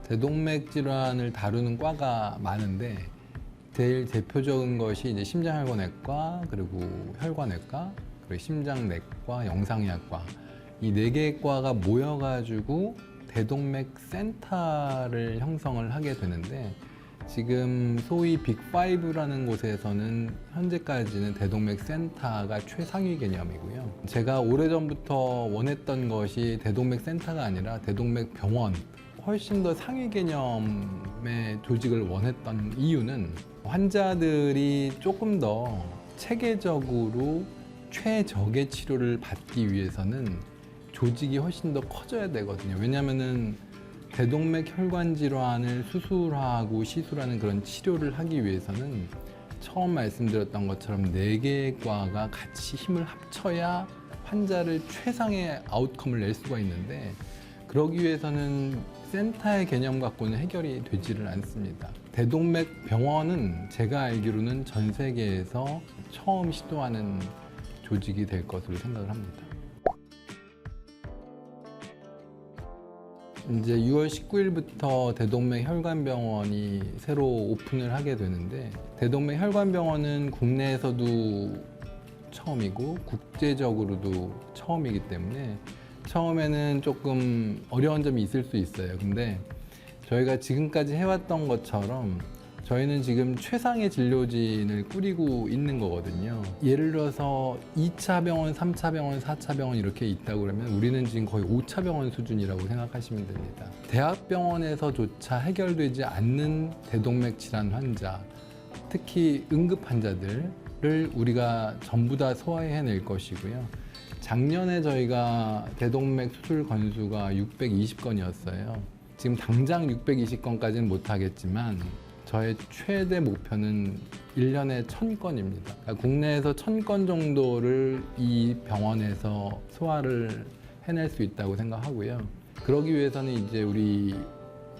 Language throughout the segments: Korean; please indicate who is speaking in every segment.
Speaker 1: 대동맥 질환을 다루는 과가 많은데 제일 대표적인 것이 이제 심장혈관외과, 그리고 혈관외과, 그리고 심장내과, 영상의학과, 이 네 개의 과가 모여가지고 대동맥 센터를 형성을 하게 되는데, 지금 소위 빅5라는 곳에서는 현재까지는 대동맥 센터가 최상위 개념이고요. 제가 오래전부터 원했던 것이 대동맥 센터가 아니라 대동맥 병원, 훨씬 더 상위 개념의 조직을 원했던 이유는 환자들이 조금 더 체계적으로 최적의 치료를 받기 위해서는 조직이 훨씬 더 커져야 되거든요. 왜냐하면은 대동맥 혈관 질환을 수술하고 시술하는 그런 치료를 하기 위해서는 처음 말씀드렸던 것처럼 네 개의 과가 같이 힘을 합쳐야 환자를 최상의 아웃컴을 낼 수가 있는데, 그러기 위해서는 센터의 개념 갖고는 해결이 되지를 않습니다. 대동맥 병원은 제가 알기로는 전 세계에서 처음 시도하는 조직이 될 것으로 생각을 합니다. 이제 6월 19일부터 대동맥 혈관병원이 새로 오픈을 하게 되는데, 대동맥 혈관병원은 국내에서도 처음이고 국제적으로도 처음이기 때문에 처음에는 조금 어려운 점이 있을 수 있어요. 근데 저희가 지금까지 해왔던 것처럼 저희는 지금 최상의 진료진을 꾸리고 있는 거거든요. 예를 들어서 2차 병원, 3차 병원, 4차 병원 이렇게 있다고 그러면 우리는 지금 거의 5차 병원 수준이라고 생각하시면 됩니다. 대학병원에서조차 해결되지 않는 대동맥 질환 환자, 특히 응급 환자들을 우리가 전부 다 소화해낼 것이고요. 작년에 저희가 대동맥 수술 건수가 620건이었어요. 지금 당장 620건까지는 못하겠지만 저의 최대 목표는 1년에 1000건입니다. 그러니까 국내에서 1000건 정도를 이 병원에서 소화를 해낼 수 있다고 생각하고요. 그러기 위해서는 이제 우리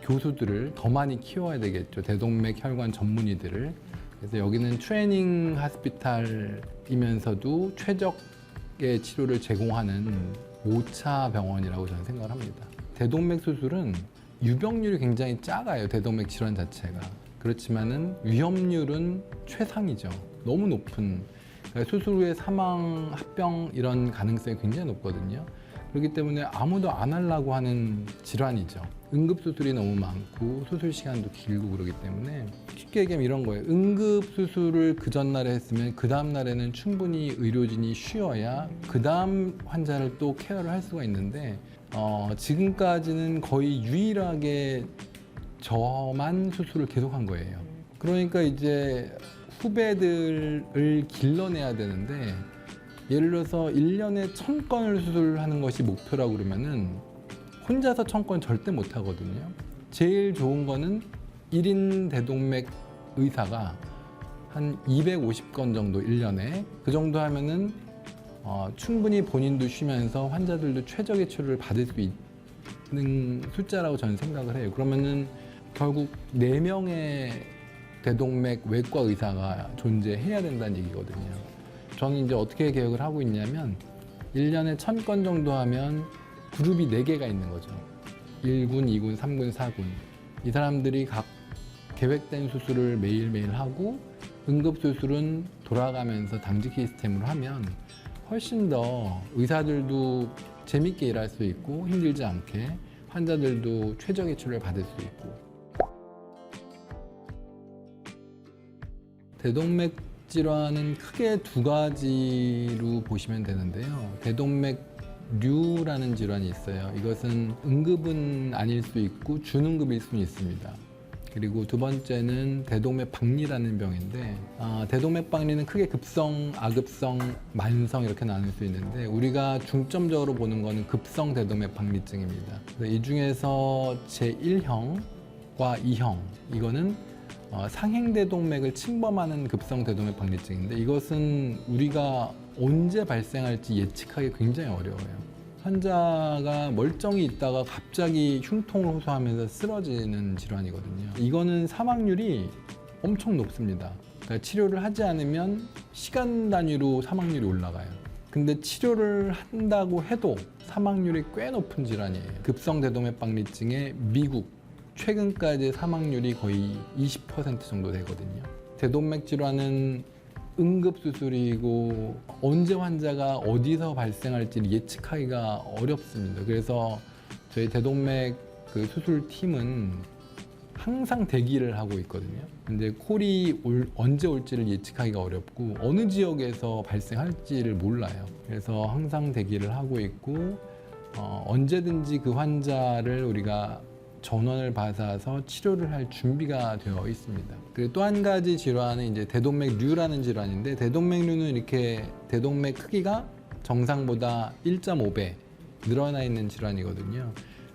Speaker 1: 교수들을 더 많이 키워야 되겠죠. 대동맥 혈관 전문의들을. 그래서 여기는 트레이닝 하스피탈이면서도 최적의 치료를 제공하는 5차 병원이라고 저는 생각을 합니다. 대동맥 수술은 유병률이 굉장히 작아요. 대동맥 질환 자체가. 그렇지만은 위험률은 최상이죠. 너무 높은, 그러니까 수술 후에 사망, 합병 이런 가능성이 굉장히 높거든요. 그렇기 때문에 아무도 안 하려고 하는 질환이죠. 응급수술이 너무 많고 수술 시간도 길고 그러기 때문에 쉽게 얘기하면 이런 거예요. 응급수술을 그 전날에 했으면 그 다음날에는 충분히 의료진이 쉬어야 그 다음 환자를 또 케어를 할 수가 있는데, 지금까지는 거의 유일하게 저만 수술을 계속한 거예요. 그러니까 이제 후배들을 길러내야 되는데, 예를 들어서 1년에 1000건을 수술하는 것이 목표라고 그러면은 혼자서 1000건 절대 못 하거든요. 제일 좋은 거는 1인 대동맥 의사가 한 250건 정도 1년에, 그 정도 하면은 충분히 본인도 쉬면서 환자들도 최적의 치료를 받을 수 있는 숫자라고 저는 생각을 해요. 그러면은 결국 4명의 대동맥 외과 의사가 존재해야 된다는 얘기거든요. 저는 이제 어떻게 계획을 하고 있냐면 1년에 1000건 정도 하면 그룹이 4개가 있는 거죠. 1군, 2군, 3군, 4군. 이 사람들이 각 계획된 수술을 매일매일 하고 응급수술은 돌아가면서 당직 시스템으로 하면 훨씬 더 의사들도 재밌게 일할 수 있고 힘들지 않게, 환자들도 최적의 치료를 받을 수 있고. 대동맥 질환은 크게 2가지로 보시면 되는데요. 대동맥류라는 질환이 있어요. 이것은 응급은 아닐 수 있고 준응급일 수는 있습니다. 그리고 두 번째는 대동맥 박리라는 병인데, 대동맥 박리는 크게 급성, 아급성, 만성 이렇게 나눌 수 있는데 우리가 중점적으로 보는 거는 급성 대동맥 박리증입니다. 이 중에서 제1형과 2형, 이거는 상행대동맥을 침범하는 급성 대동맥 박리증인데, 이것은 우리가 언제 발생할지 예측하기 굉장히 어려워요. 환자가 멀쩡히 있다가 갑자기 흉통을 호소하면서 쓰러지는 질환이거든요. 이거는 사망률이 엄청 높습니다. 그러니까 치료를 하지 않으면 시간 단위로 사망률이 올라가요. 근데 치료를 한다고 해도 사망률이 꽤 높은 질환이에요. 급성 대동맥 박리증의 미국 최근까지 사망률이 거의 20% 정도 되거든요. 대동맥 질환은 응급수술이고 언제 환자가 어디서 발생할지 예측하기가 어렵습니다. 그래서 저희 대동맥 그 수술팀은 항상 대기를 하고 있거든요. 근데 콜이 언제 올지를 예측하기가 어렵고 어느 지역에서 발생할지를 몰라요. 그래서 항상 대기를 하고 있고 언제든지 그 환자를 우리가 전원을 받아서 치료를 할 준비가 되어 있습니다. 그리고 또 한 가지 질환은 이제 대동맥류라는 질환인데, 대동맥류는 이렇게 대동맥 크기가 정상보다 1.5배 늘어나 있는 질환이거든요.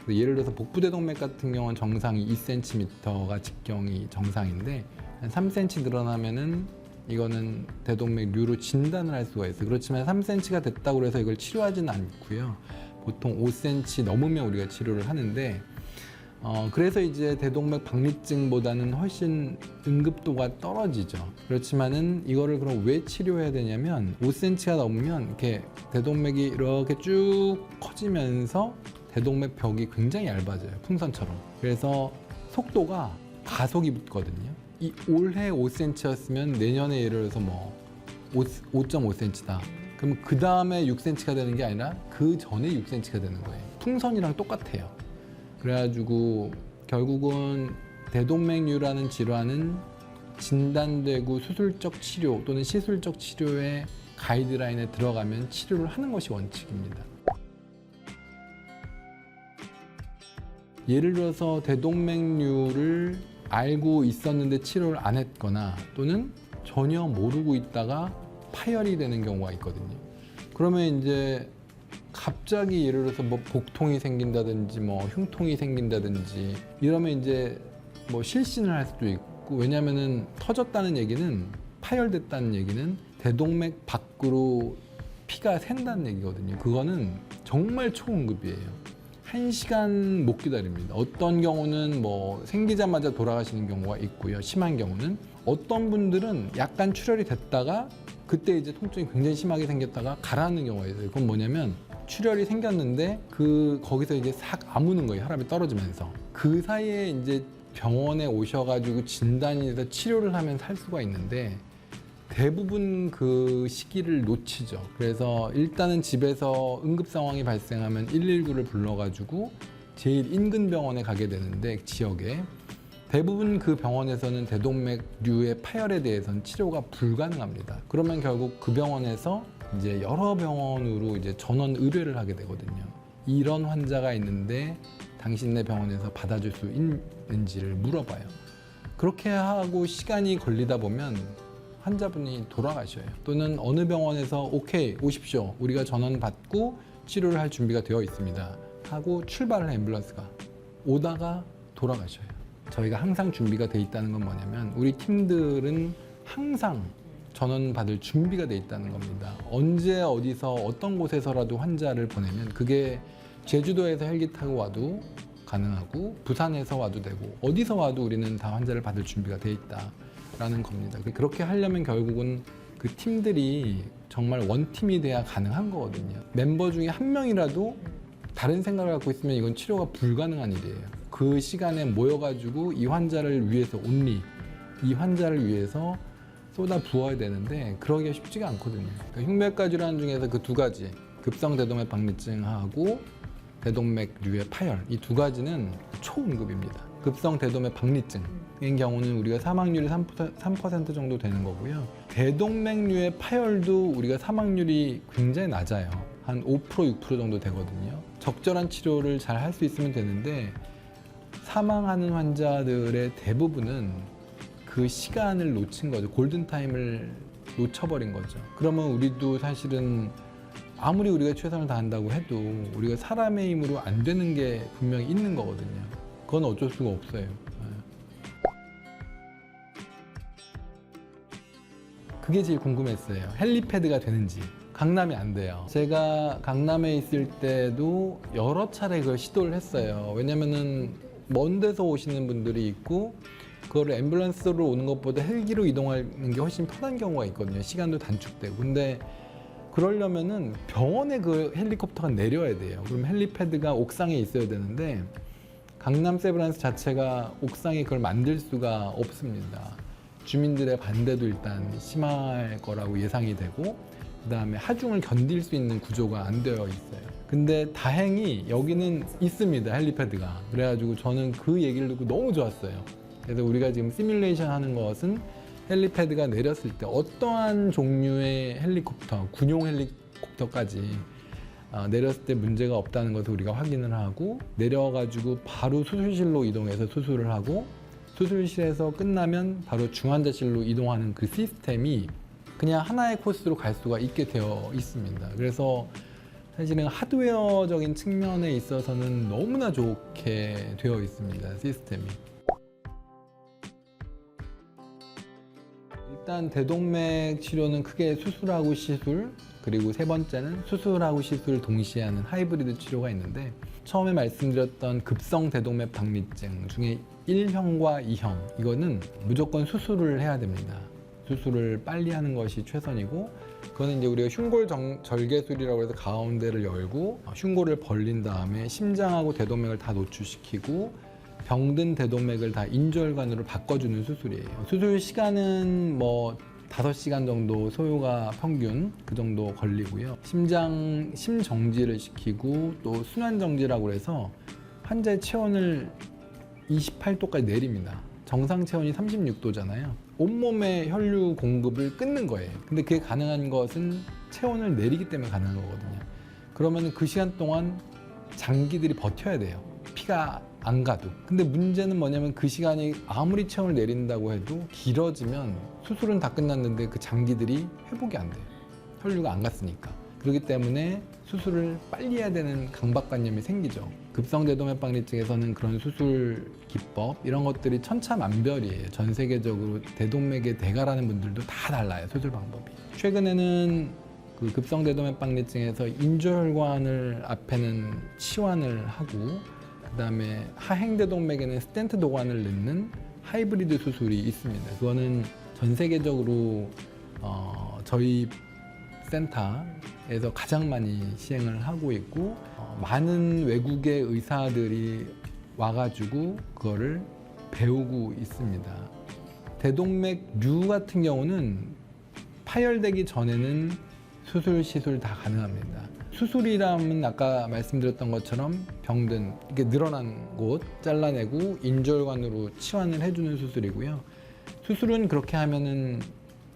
Speaker 1: 예를 들어서 복부대동맥 같은 경우는 정상이 2cm가 직경이 정상인데 한 3cm 늘어나면은 이거는 대동맥류로 진단을 할 수가 있어요. 그렇지만 3cm가 됐다고 해서 이걸 치료하지는 않고요. 보통 5cm 넘으면 우리가 치료를 하는데 그래서 이제 대동맥 박리증보다는 훨씬 응급도가 떨어지죠. 그렇지만은 이거를 그럼 왜 치료해야 되냐면 5cm가 넘으면 이렇게 대동맥이 이렇게 쭉 커지면서 대동맥 벽이 굉장히 얇아져요. 풍선처럼. 그래서 속도가 가속이 붙거든요. 이 올해 5cm였으면 내년에 예를 들어서 뭐 5.5cm다. 그럼 그 다음에 6cm가 되는 게 아니라 그 전에 6cm가 되는 거예요. 풍선이랑 똑같아요. 그래가지고 결국은 대동맥류라는 질환은 진단되고 수술적 치료 또는 시술적 치료의 가이드라인에 들어가면 치료를 하는 것이 원칙입니다. 예를 들어서 대동맥류를 알고 있었는데 치료를 안 했거나 또는 전혀 모르고 있다가 파열이 되는 경우가 있거든요. 그러면 이제 갑자기 예를 들어서 뭐 복통이 생긴다든지 뭐 흉통이 생긴다든지 이러면 이제 뭐 실신을 할 수도 있고, 왜냐면은 터졌다는 얘기는, 파열됐다는 얘기는 대동맥 밖으로 피가 샌다는 얘기거든요. 그거는 정말 초응급이에요. 1시간 못 기다립니다. 어떤 경우는 뭐 생기자마자 돌아가시는 경우가 있고요. 심한 경우는. 어떤 분들은 약간 출혈이 됐다가 그때 이제 통증이 굉장히 심하게 생겼다가 가라앉는 경우가 있어요. 그건 뭐냐면 출혈이 생겼는데 거기서 이제 싹 아무는 거예요. 혈압이 떨어지면서. 그 사이에 이제 병원에 오셔가지고 진단이 돼서 치료를 하면 살 수가 있는데 대부분 그 시기를 놓치죠. 그래서 일단은 집에서 응급 상황이 발생하면 119를 불러가지고 제일 인근 병원에 가게 되는데, 지역에 대부분 그 병원에서는 대동맥류의 파열에 대해서는 치료가 불가능합니다. 그러면 결국 그 병원에서 이제 여러 병원으로 이제 전원 의뢰를 하게 되거든요. 이런 환자가 있는데 당신네 병원에서 받아줄 수 있는지를 물어봐요. 그렇게 하고 시간이 걸리다 보면 환자분이 돌아가셔요. 또는 어느 병원에서 오케이 오십시오, 우리가 전원 받고 치료를 할 준비가 되어 있습니다 하고 출발을 해, 앰뷸런스가 오다가 돌아가셔요. 저희가 항상 준비가 돼 있다는 건 뭐냐면 우리 팀들은 항상 전원 받을 준비가 돼 있다는 겁니다. 언제 어디서 어떤 곳에서라도 환자를 보내면, 그게 제주도에서 헬기 타고 와도 가능하고 부산에서 와도 되고 어디서 와도 우리는 다 환자를 받을 준비가 돼 있다라는 겁니다. 그렇게 하려면 결국은 그 팀들이 정말 원팀이 돼야 가능한 거거든요. 멤버 중에 한 명이라도 다른 생각을 갖고 있으면 이건 치료가 불가능한 일이에요. 그 시간에 모여가지고 이 환자를 위해서 이 환자를 위해서 쏟아 부어야 되는데 그러기가 쉽지가 않거든요. 그러니까 흉맥과 질환 중에서 그 두 가지, 급성 대동맥 박리증하고 대동맥류의 파열, 이 두 가지는 초응급입니다. 급성 대동맥 박리증인 경우는 우리가 사망률이 3% 정도 되는 거고요. 대동맥류의 파열도 우리가 사망률이 굉장히 낮아요. 한 5%, 6% 정도 되거든요. 적절한 치료를 잘 할 수 있으면 되는데 사망하는 환자들의 대부분은 그 시간을 놓친 거죠. 골든타임을 놓쳐버린 거죠. 그러면 우리도 사실은 아무리 우리가 최선을 다한다고 해도 우리가 사람의 힘으로 안 되는 게 분명히 있는 거거든요. 그건 어쩔 수가 없어요. 그게 제일 궁금했어요. 헬리패드가 되는지. 강남이 안 돼요. 제가 강남에 있을 때도 여러 차례 그걸 시도를 했어요. 왜냐면은 먼 데서 오시는 분들이 있고 그거를 앰뷸런스로 오는 것보다 헬기로 이동하는 게 훨씬 편한 경우가 있거든요. 시간도 단축되고. 근데 그러려면은 병원에 그 헬리콥터가 내려야 돼요. 그럼 헬리패드가 옥상에 있어야 되는데 강남 세브란스 자체가 옥상에 그걸 만들 수가 없습니다. 주민들의 반대도 일단 심할 거라고 예상이 되고, 그 다음에 하중을 견딜 수 있는 구조가 안 되어 있어요. 근데 다행히 여기는 있습니다, 헬리패드가. 그래가지고 저는 그 얘기를 듣고 너무 좋았어요. 그래서 우리가 지금 시뮬레이션 하는 것은 헬리패드가 내렸을 때 어떠한 종류의 헬리콥터, 군용 헬리콥터까지 내렸을 때 문제가 없다는 것을 우리가 확인을 하고, 내려가지고 바로 수술실로 이동해서 수술을 하고, 수술실에서 끝나면 바로 중환자실로 이동하는 그 시스템이 그냥 하나의 코스로 갈 수가 있게 되어 있습니다. 그래서 사실은 하드웨어적인 측면에 있어서는 너무나 좋게 되어 있습니다, 시스템이. 일단 대동맥 치료는 크게 수술하고 시술, 그리고 세 번째는 수술하고 시술 동시에 하는 하이브리드 치료가 있는데, 처음에 말씀드렸던 급성 대동맥 박리증 중에 1형과 2형, 이거는 무조건 수술을 해야 됩니다. 수술을 빨리 하는 것이 최선이고, 그거는 이제 우리가 흉골 절개술이라고 해서 가운데를 열고 흉골을 벌린 다음에 심장하고 대동맥을 다 노출시키고 병든 대동맥을 다 인조혈관으로 바꿔주는 수술이에요. 수술 시간은 뭐 5시간 정도 소요가 평균 그 정도 걸리고요. 심정지를 시키고 또 순환정지라고 해서 환자의 체온을 28도까지 내립니다. 정상 체온이 36도잖아요. 온몸의 혈류 공급을 끊는 거예요. 근데 그게 가능한 것은 체온을 내리기 때문에 가능한 거거든요. 그러면 그 시간 동안 장기들이 버텨야 돼요. 피가 안 가도. 근데 문제는 뭐냐면 그 시간이 아무리 체온을 내린다고 해도 길어지면 수술은 다 끝났는데 그 장기들이 회복이 안 돼요. 혈류가 안 갔으니까. 그렇기 때문에 수술을 빨리 해야 되는 강박관념이 생기죠. 급성대동맥 박리증에서는 그런 수술 기법 이런 것들이 천차만별이에요. 전 세계적으로 대동맥의 대가라는 분들도 다 달라요, 수술 방법이. 최근에는 그 급성대동맥 박리증에서 인조혈관을 앞에는 치환을 하고, 그 다음에 하행대동맥에는 스텐트 도관을 넣는 하이브리드 수술이 있습니다. 그거는 전 세계적으로 저희 센터에서 가장 많이 시행을 하고 있고, 많은 외국의 의사들이 와가지고 그거를 배우고 있습니다. 대동맥류 같은 경우는 파열되기 전에는 수술, 시술 다 가능합니다. 수술이라면 아까 말씀드렸던 것처럼 병든, 이게 늘어난 곳 잘라내고 인조혈관으로 치환을 해주는 수술이고요. 수술은 그렇게 하면은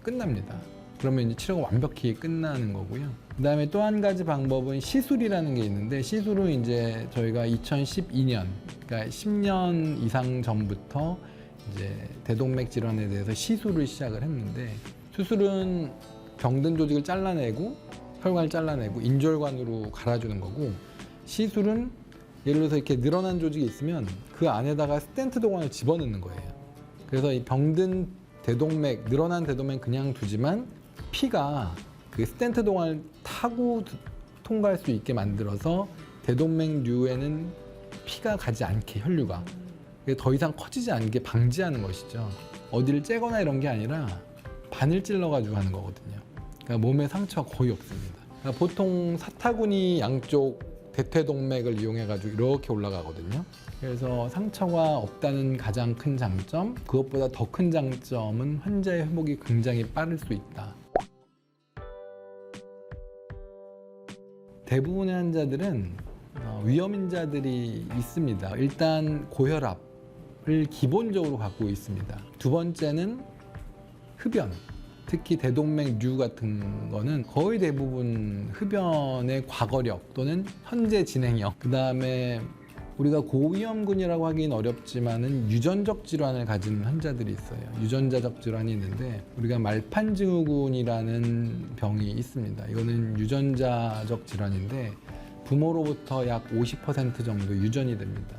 Speaker 1: 끝납니다. 그러면 이제 치료가 완벽히 끝나는 거고요. 그 다음에 또 한 가지 방법은 시술이라는 게 있는데, 시술은 이제 저희가 2012년, 그러니까 10년 이상 전부터 이제 대동맥 질환에 대해서 시술을 시작을 했는데, 수술은 병든 조직을 잘라내고 혈관을 잘라내고 인조혈관으로 갈아주는 거고, 시술은 예를 들어서 이렇게 늘어난 조직이 있으면 그 안에다가 스텐트 도관을 집어넣는 거예요. 그래서 이 병든 대동맥, 늘어난 대동맥 그냥 두지만 피가 그 스텐트 도관을 타고 통과할 수 있게 만들어서 대동맥류에는 피가 가지 않게, 혈류가 더 이상 커지지 않게 방지하는 것이죠. 어디를 째거나 이런 게 아니라 반을 찔러가지고 하는 거거든요. 그러니까 몸에 상처가 거의 없습니다. 그러니까 보통 사타구니 양쪽 대퇴동맥을 이용해가지고 이렇게 올라가거든요. 그래서 상처가 없다는 가장 큰 장점, 그것보다 더 큰 장점은 환자의 회복이 굉장히 빠를 수 있다. 대부분의 환자들은 위험인자들이 있습니다. 일단 고혈압을 기본적으로 갖고 있습니다. 두 번째는 흡연, 특히 대동맥류 같은 거는 거의 대부분 흡연의 과거력 또는 현재 진행형, 그 다음에 우리가 고위험군이라고 하기는 어렵지만은 유전적 질환을 가진 환자들이 있어요. 유전자적 질환이 있는데 우리가 말판증후군이라는 병이 있습니다. 이거는 유전자적 질환인데 부모로부터 약 50% 정도 유전이 됩니다.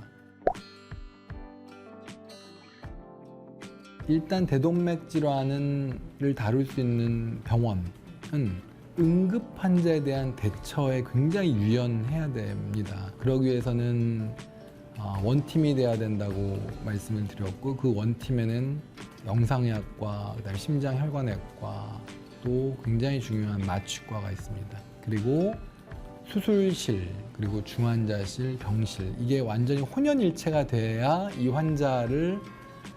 Speaker 1: 일단 대동맥 질환을 다룰 수 있는 병원은 응급 환자에 대한 대처에 굉장히 유연해야 됩니다. 그러기 위해서는 원팀이 돼야 된다고 말씀을 드렸고, 그 원팀에는 영상의학과, 그다음에 심장혈관의학과, 또 굉장히 중요한 마취과가 있습니다. 그리고 수술실, 그리고 중환자실, 병실, 이게 완전히 혼연일체가 돼야 이 환자를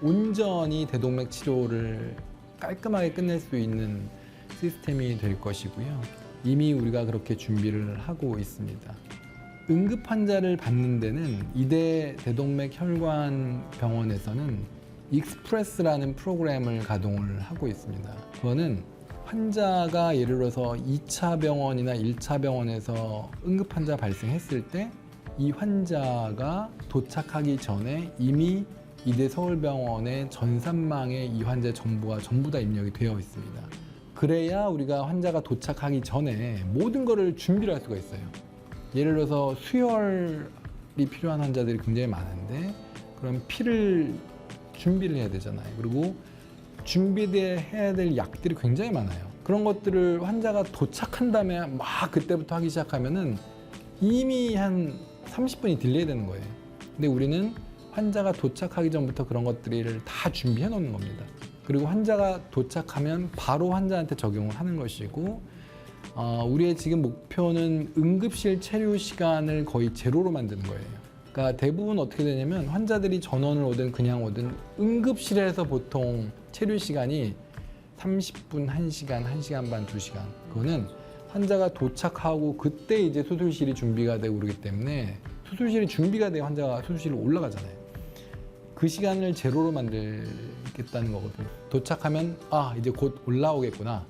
Speaker 1: 온전히 대동맥 치료를 깔끔하게 끝낼 수 있는 시스템이 될 것이고요. 이미 우리가 그렇게 준비를 하고 있습니다. 응급 환자를 받는 데는 이대 대동맥 혈관 병원에서는 익스프레스라는 프로그램을 가동을 하고 있습니다. 그거는 환자가 예를 들어서 2차 병원이나 1차 병원에서 응급 환자 발생했을 때 이 환자가 도착하기 전에 이미 이대 서울병원의 전산망에 이 환자의 정보가 전부 다 입력이 되어 있습니다. 그래야 우리가 환자가 도착하기 전에 모든 것을 준비를 할 수가 있어요. 예를 들어서 수혈이 필요한 환자들이 굉장히 많은데 그럼 피를 준비를 해야 되잖아요. 그리고 준비해야 될 약들이 굉장히 많아요. 그런 것들을 환자가 도착한 다음에 막 그때부터 하기 시작하면은 이미 한 30분이 딜레이 되는 거예요. 근데 우리는 환자가 도착하기 전부터 그런 것들을 다 준비해 놓는 겁니다. 그리고 환자가 도착하면 바로 환자한테 적용을 하는 것이고, 우리의 지금 목표는 응급실 체류 시간을 거의 제로로 만드는 거예요. 그러니까 대부분 어떻게 되냐면 환자들이 전원을 오든 그냥 오든 응급실에서 보통 체류 시간이 30분, 1시간, 1시간 반, 2시간. 그거는 환자가 도착하고 그때 이제 수술실이 준비가 되고 그러기 때문에 수술실이 준비가 돼야 환자가 수술실로 올라가잖아요. 그 시간을 제로로 만들겠다는 거거든요. 도착하면 이제 곧 올라오겠구나.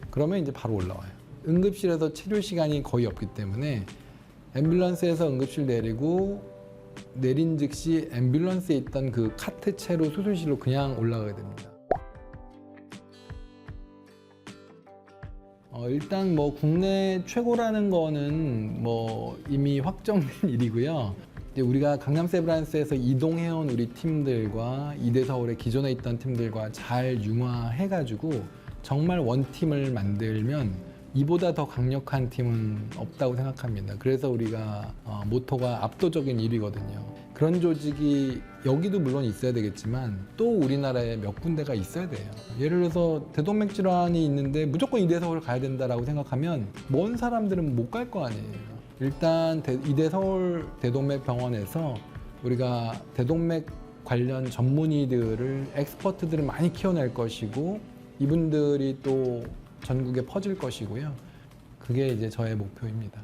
Speaker 1: 그러면 이제 바로 올라와요. 응급실에서 체류 시간이 거의 없기 때문에 앰뷸런스에서 응급실 내리고 내린 즉시 앰뷸런스에 있던 그 카트채로 수술실로 그냥 올라가게 됩니다. 일단 뭐 국내 최고라는 거는 뭐 이미 확정된 일이고요. 이제 우리가 강남세브란스에서 이동해온 우리 팀들과 이대서울에 기존에 있던 팀들과 잘 융화해가지고 정말 원팀을 만들면 이보다 더 강력한 팀은 없다고 생각합니다. 그래서 우리가 모토가 압도적인 1위거든요. 그런 조직이 여기도 물론 있어야 되겠지만 또 우리나라에 몇 군데가 있어야 돼요. 예를 들어서 대동맥 질환이 있는데 무조건 이대서울 가야 된다라고 생각하면 먼 사람들은 못 갈 거 아니에요. 일단 이대서울 대동맥 병원에서 우리가 대동맥 관련 전문의들을 엑스퍼트들을 많이 키워낼 것이고 이분들이 또 전국에 퍼질 것이고요. 그게 이제 저의 목표입니다.